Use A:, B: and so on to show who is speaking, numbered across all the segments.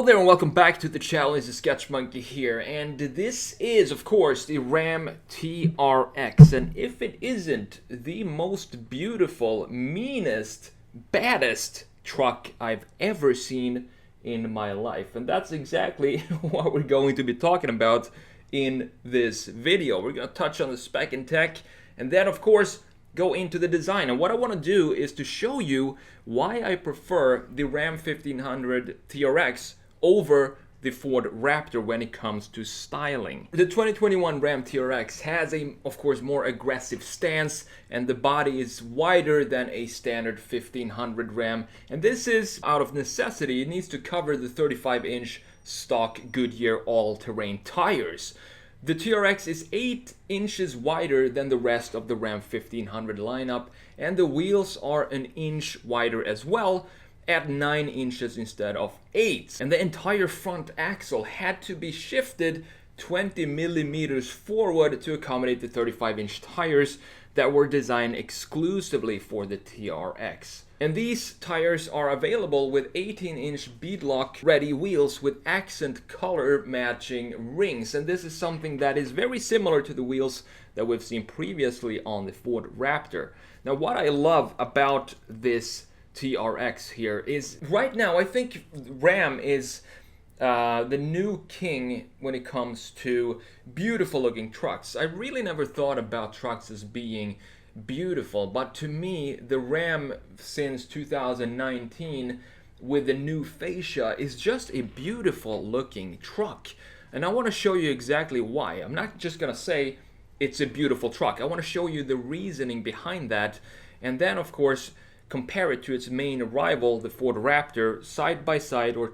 A: there and welcome back to the channel. It's TheSketchMonkey here, and this is of course the Ram TRX, and if it isn't the most beautiful, meanest, baddest truck I've ever seen in my life, and that's exactly what we're going to be talking about in this video. We're going to touch on the spec and tech, and then of course go into the design. And what I want to do is to show you why I prefer the Ram 1500 TRX over the Ford Raptor when it comes to styling. The 2021 Ram TRX has a, of course, more aggressive stance, and the body is wider than a standard 1500 Ram, and this is out of necessity. It needs to cover the 35-inch stock Goodyear all-terrain tires. The TRX is 8 inches wider than the rest of the Ram 1500 lineup, and the wheels are an inch wider as well, at 9 inches instead of 8. And the entire front axle had to be shifted 20 millimeters forward to accommodate the 35-inch tires that were designed exclusively for the TRX. And these tires are available with 18-inch beadlock ready wheels with accent color matching rings. And this is something that is very similar to the wheels that we've seen previously on the Ford Raptor. Now, what I love about this TRX here is right now I think Ram is the new king when it comes to beautiful looking trucks. I really never thought about trucks as being beautiful, but to me the Ram since 2019 with the new fascia is just a beautiful looking truck, and I want to show you exactly why. I'm not just gonna say it's a beautiful truck. I want to show you the reasoning behind that, and then of course compare it to its main rival, the Ford Raptor, side by side or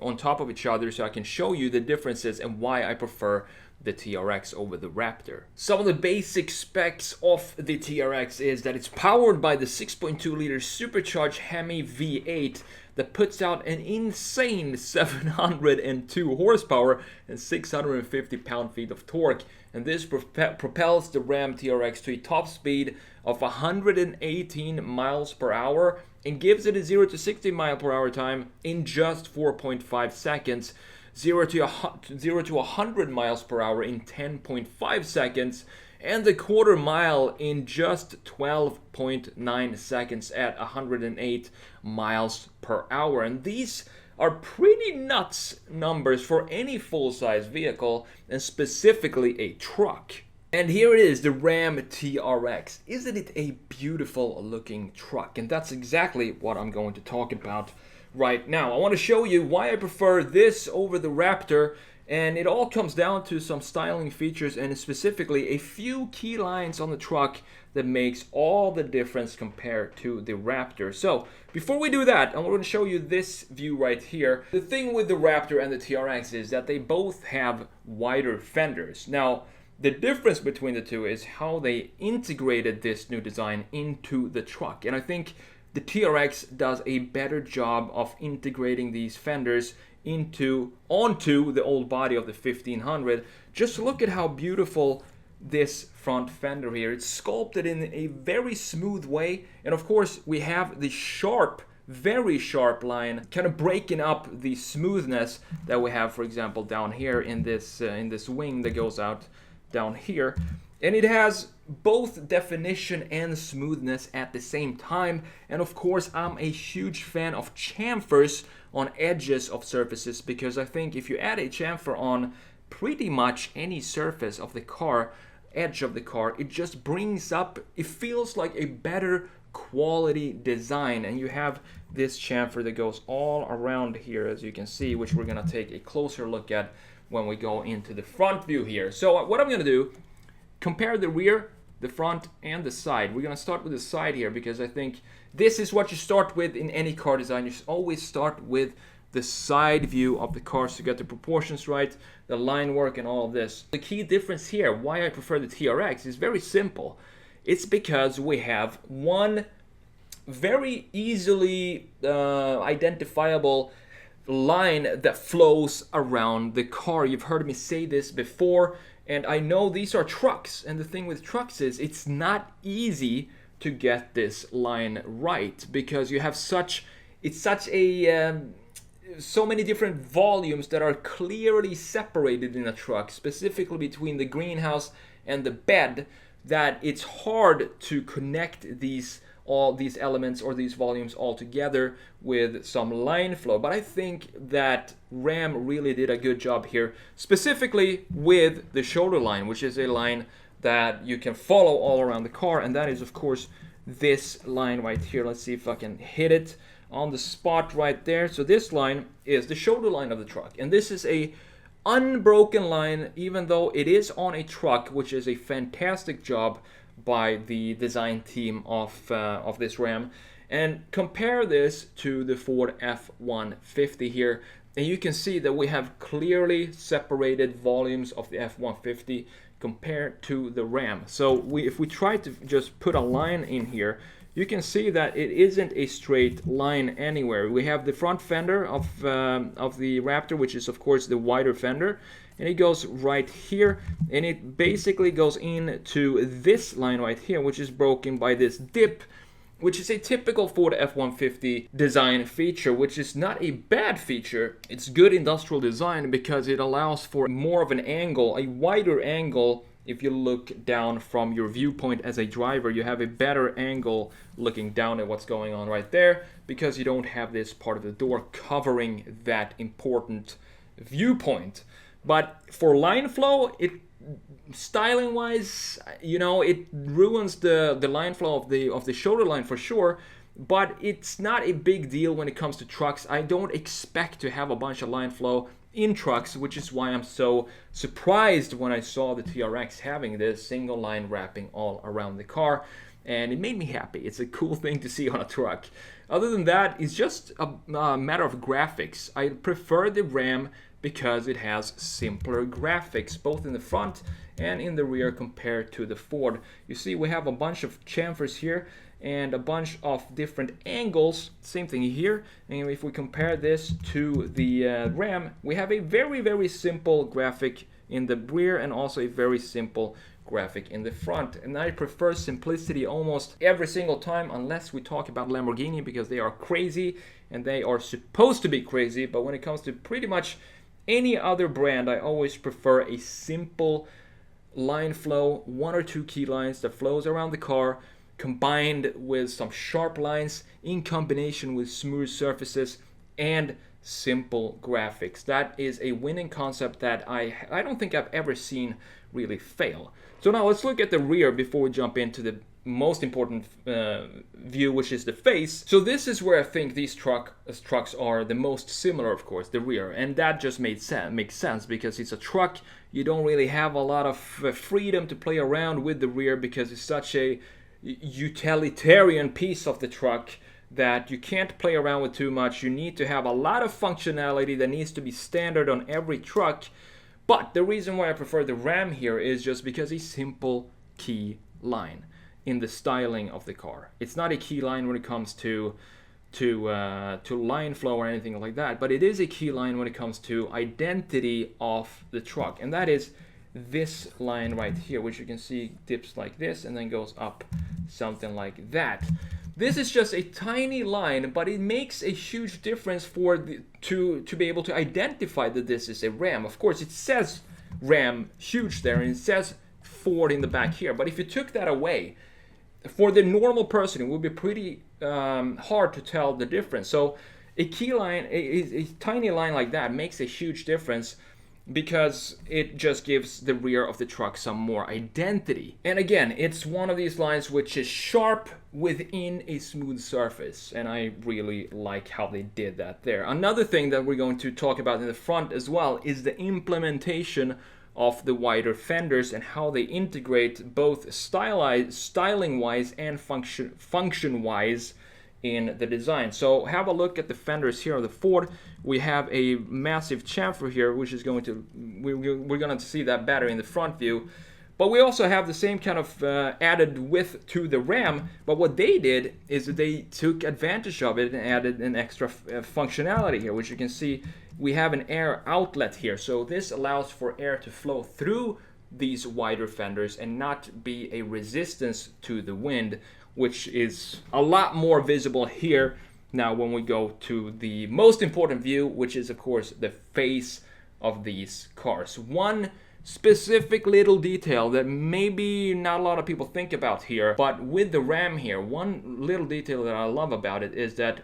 A: on top of each other, so I can show you the differences and why I prefer the TRX over the Raptor. Some of the basic specs of the TRX is that it's powered by the 6.2 liter supercharged HEMI V8 that puts out an insane 702 horsepower and 650 pound-feet of torque, and this propels the Ram TRX to a top speed of 118 miles per hour and gives it a 0 to 60 mile per hour time in just 4.5 seconds, 0 to 100 miles per hour in 10.5 seconds, and the quarter mile in just 12.9 seconds at 108 miles per hour. And these are pretty nuts numbers for any full-size vehicle, and specifically a truck. And here it is, the Ram TRX. Isn't it a beautiful looking truck? And that's exactly what I'm going to talk about right now. I want to show you why I prefer this over the Raptor, and it all comes down to some styling features and specifically a few key lines on the truck that makes all the difference compared to the Raptor. So before we do that, I'm going to show you this view right here. The thing with the Raptor and the TRX is that they both have wider fenders. Now, the difference between the two is how they integrated this new design into the truck. And I think the TRX does a better job of integrating these fenders onto the old body of the 1500. Just look at how beautiful this front fender here. It's sculpted in a very smooth way, and of course we have the sharp, very sharp line kind of breaking up the smoothness that we have, for example, down here in this wing that goes out down here. And it has both definition and smoothness at the same time. And of course, I'm a huge fan of chamfers on edges of surfaces, because I think if you add a chamfer on pretty much any surface of the car, edge of the car, it just brings up, it feels like a better quality design. And you have this chamfer that goes all around here, as you can see, which we're gonna take a closer look at when we go into the front view here. So what I'm gonna do, compare the rear, the front, and the side. We're gonna start with the side here, because I think this is what you start with in any car design. You always start with the side view of the car so you get the proportions right, the line work, and all of this. The key difference here, why I prefer the TRX, is very simple. It's because we have one very easily identifiable line that flows around the car. You've heard me say this before, and I know these are trucks, and the thing with trucks is it's not easy to get this line right, because you have such a so many different volumes that are clearly separated in a truck, specifically between the greenhouse and the bed, that it's hard to connect all these elements or these volumes all together with some line flow. But I think that Ram really did a good job here, specifically with the shoulder line, which is a line that you can follow all around the car, and that is of course this line right here. Let's see if I can hit it on the spot right there. So this line is the shoulder line of the truck, and this is a unbroken line, even though it is on a truck, which is a fantastic job by the design team of this Ram. And compare this to the Ford F-150 here, and you can see that we have clearly separated volumes of the F-150 compared to the Ram. So if we try to just put a line in here, you can see that it isn't a straight line anywhere. We have the front fender of the Raptor, which is of course the wider fender, and it goes right here, and it basically goes into this line right here, which is broken by this dip, which is a typical Ford F-150 design feature, which is not a bad feature. It's good industrial design because it allows for more of an angle, a wider angle. If you look down from your viewpoint as a driver, you have a better angle looking down at what's going on right there, because you don't have this part of the door covering that important viewpoint. But for line flow, styling wise, it ruins the line flow of the shoulder line for sure, but it's not a big deal when it comes to trucks. I don't expect to have a bunch of line flow in trucks, which is why I'm so surprised when I saw the TRX having this single line wrapping all around the car, and it made me happy. It's a cool thing to see on a truck. Other than that, it's just a matter of graphics. I prefer the Ram because it has simpler graphics, both in the front and in the rear compared to the Ford. You see, we have a bunch of chamfers here and a bunch of different angles. Same thing here. And if we compare this to the Ram, we have a very, very simple graphic in the rear and also a very simple graphic in the front. And I prefer simplicity almost every single time, unless we talk about Lamborghini, because they are crazy and they are supposed to be crazy. But when it comes to pretty much any other brand, I always prefer a simple line flow, one or two key lines that flows around the car, combined with some sharp lines in combination with smooth surfaces and simple graphics. That is a winning concept that I don't think I've ever seen really fail. So now let's look at the rear before we jump into the most important view, which is the face. So this is where I think these trucks are the most similar, of course, the rear, and that just makes sense because it's a truck. You don't really have a lot of freedom to play around with the rear because it's such a utilitarian piece of the truck that you can't play around with too much. You need to have a lot of functionality that needs to be standard on every truck. But the reason why I prefer the Ram here is just because a simple key line in the styling of the car. It's not a key line when it comes to line flow or anything like that, but it is a key line when it comes to identity of the truck, and that is this line right here, which you can see dips like this and then goes up something like that. This is just a tiny line, but it makes a huge difference to be able to identify that this is a Ram. Of course, it says Ram huge there, and it says Ford in the back here, but if you took that away, for the normal person, it would be pretty hard to tell the difference. So a key line, a tiny line like that makes a huge difference because it just gives the rear of the truck some more identity. And again, it's one of these lines which is sharp within a smooth surface, and I really like how they did that there. Another thing that we're going to talk about in the front as well is the implementation of the wider fenders and how they integrate both styling wise and function wise in the design. So have a look at the fenders here on the Ford. We have a massive chamfer here, which is going to we're going to see that better in the front view. But we also have the same kind of added width to the Ram, but what they did is that they took advantage of it and added an extra functionality here, which you can see we have an air outlet here. So this allows for air to flow through these wider fenders and not be a resistance to the wind, which is a lot more visible here now when we go to the most important view, which is of course the face of these cars. One specific little detail that maybe not a lot of people think about here, but with the Ram here, one little detail that I love about it is that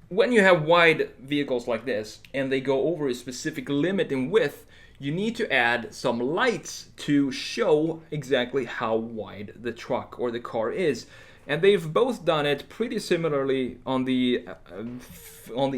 A: when you have wide vehicles like this and they go over a specific limit in width, you need to add some lights to show exactly how wide the truck or the car is. And they've both done it pretty similarly on the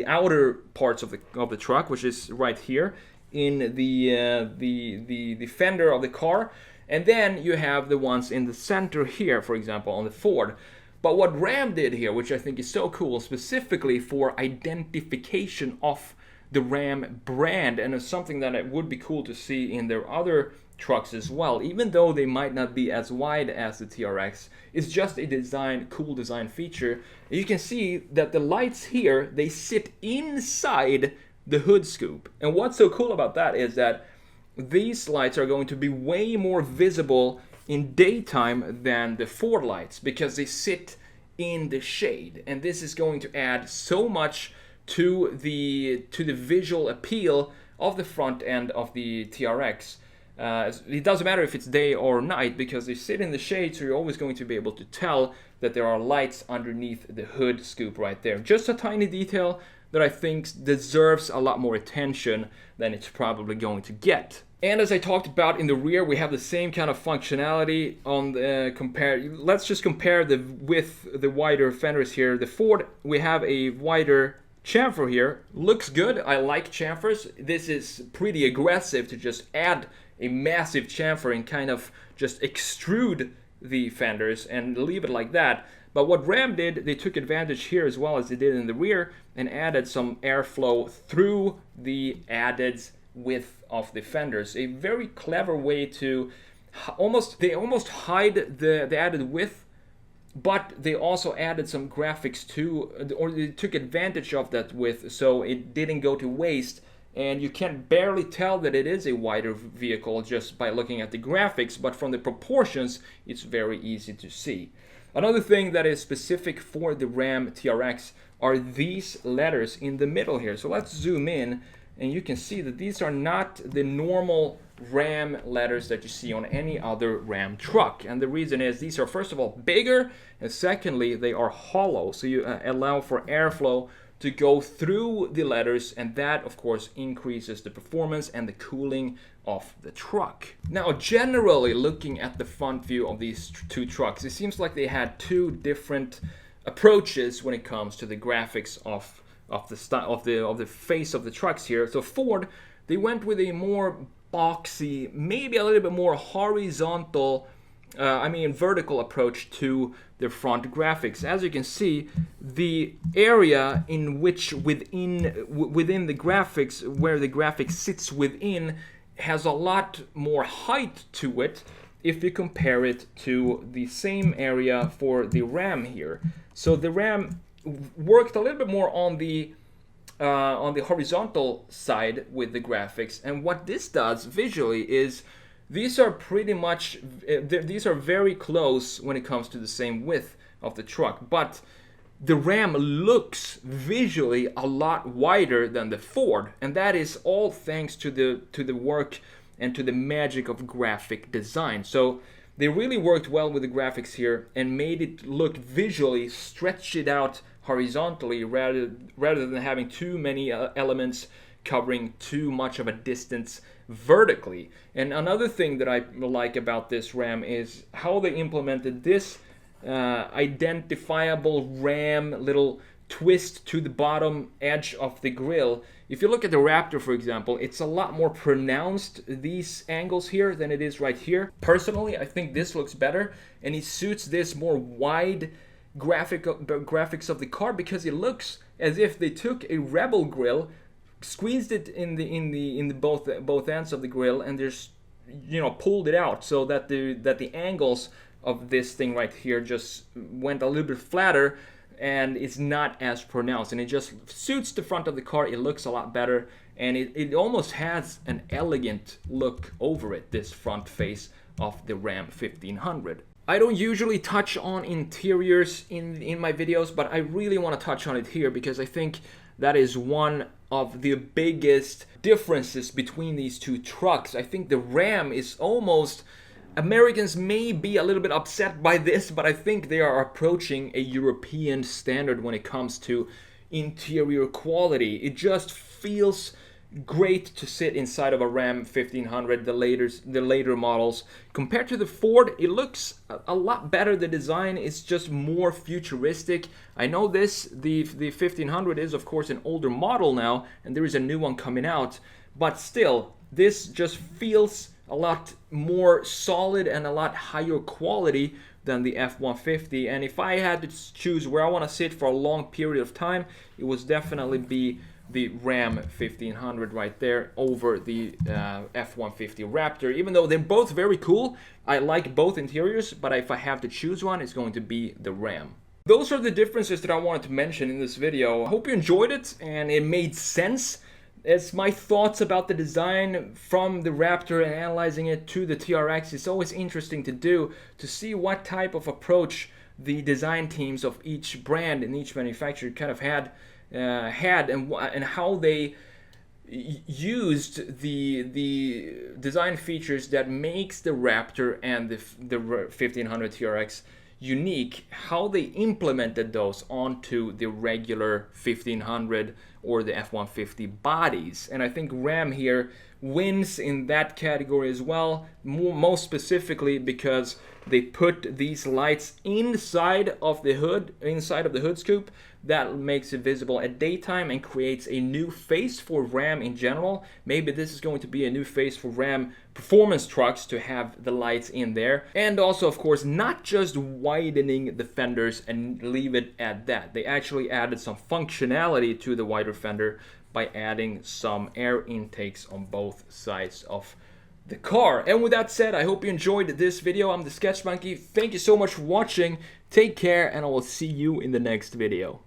A: outer parts of the truck, which is right here in the fender of the car, and then you have the ones in the center here, for example, on the Ford. But what Ram did here, which I think is so cool, specifically for identification of the Ram brand, and it's something that it would be cool to see in their other trucks as well, even though they might not be as wide as the TRX. It's just a cool design feature. You can see that the lights here, they sit inside the hood scoop. And what's so cool about that is that these lights are going to be way more visible in daytime than the Ford lights, because they sit in the shade, and this is going to add so much to the visual appeal of the front end of the TRX. It doesn't matter if it's day or night, because they sit in the shade, so you're always going to be able to tell that there are lights underneath the hood scoop right there. Just a tiny detail that I think deserves a lot more attention than it's probably going to get. And as I talked about in the rear, we have the same kind of functionality on the let's just compare with the wider fenders here. The Ford, we have a wider chamfer here. Looks good. I like chamfers. This is pretty aggressive to just add a massive chamfer and kind of just extrude the fenders and leave it like that. But what Ram did, they took advantage here as well as they did in the rear and added some airflow through the added width of the fenders. A very clever way to almost hide the added width, but they also added some graphics too, or they took advantage of that width so it didn't go to waste. And you can barely tell that it is a wider vehicle just by looking at the graphics, but from the proportions, it's very easy to see. Another thing that is specific for the Ram TRX are these letters in the middle here. So let's zoom in, and you can see that these are not the normal Ram letters that you see on any other Ram truck. And the reason is these are, first of all, bigger, and secondly, they are hollow. So you allow for airflow to go through the letters, and that of course increases the performance and the cooling of the truck. Now, generally looking at the front view of these two trucks, it seems like they had two different approaches when it comes to the graphics of the style of the face of the trucks here. So Ford, they went with a more boxy, maybe a little bit more horizontal, vertical approach to their front graphics. As you can see, the area in which within the graphics, where the graphic sits within, has a lot more height to it if you compare it to the same area for the Ram here. So the Ram worked a little bit more on the horizontal side with the graphics, and what this does visually is these are very close when it comes to the same width of the truck, but the Ram looks visually a lot wider than the Ford, and that is all thanks to the work and to the magic of graphic design. So they really worked well with the graphics here and made it look visually, stretch it out horizontally rather than having too many elements covering too much of a distance vertically. And another thing that I like about this Ram is how they implemented this identifiable Ram little twist to the bottom edge of the grille. If you look at the Raptor, for example, it's a lot more pronounced, these angles here, than it is right here. Personally, I think this looks better, and it suits this more wide graphics of the car, because it looks as if they took a Rebel grille, squeezed it in the both ends of the grille, and just pulled it out so that the angles of this thing right here just went a little bit flatter and it's not as pronounced, and it just suits the front of the car. It looks a lot better, and it almost has an elegant look over it, this front face of the Ram 1500. I don't usually touch on interiors in my videos, but I really want to touch on it here because I think that is one of the biggest differences between these two trucks. I think the Ram is almost, Americans may be a little bit upset by this, but I think they are approaching a European standard when it comes to interior quality. It just feels great to sit inside of a Ram 1500, the later models. Compared to the Ford, it looks a lot better. The design is just more futuristic. I know the 1500 is of course an older model now, and there is a new one coming out, but still, this just feels a lot more solid and a lot higher quality than the F-150. And if I had to choose where I want to sit for a long period of time, it would definitely be the Ram 1500 right there over the F-150 Raptor. Even though they're both very cool, I like both interiors, but if I have to choose one, it's going to be the Ram. Those are the differences that I wanted to mention in this video. I hope you enjoyed it and it made sense. It's my thoughts about the design from the Raptor and analyzing it to the TRX. It's always interesting to do, to see what type of approach the design teams of each brand and each manufacturer kind of had and how they used the design features that makes the Raptor and the 1500 TRX unique, how they implemented those onto the regular 1500 or the F-150 bodies. And I think Ram here wins in that category as well, most specifically because they put these lights inside of the hood scoop. That makes it visible at daytime and creates a new face for Ram in general. Maybe this is going to be a new face for Ram performance trucks to have the lights in there. And also, of course, not just widening the fenders and leave it at that. They actually added some functionality to the wider fender by adding some air intakes on both sides of the car. And with that said, I hope you enjoyed this video. I'm TheSketchMonkey. Thank you so much for watching. Take care, and I will see you in the next video.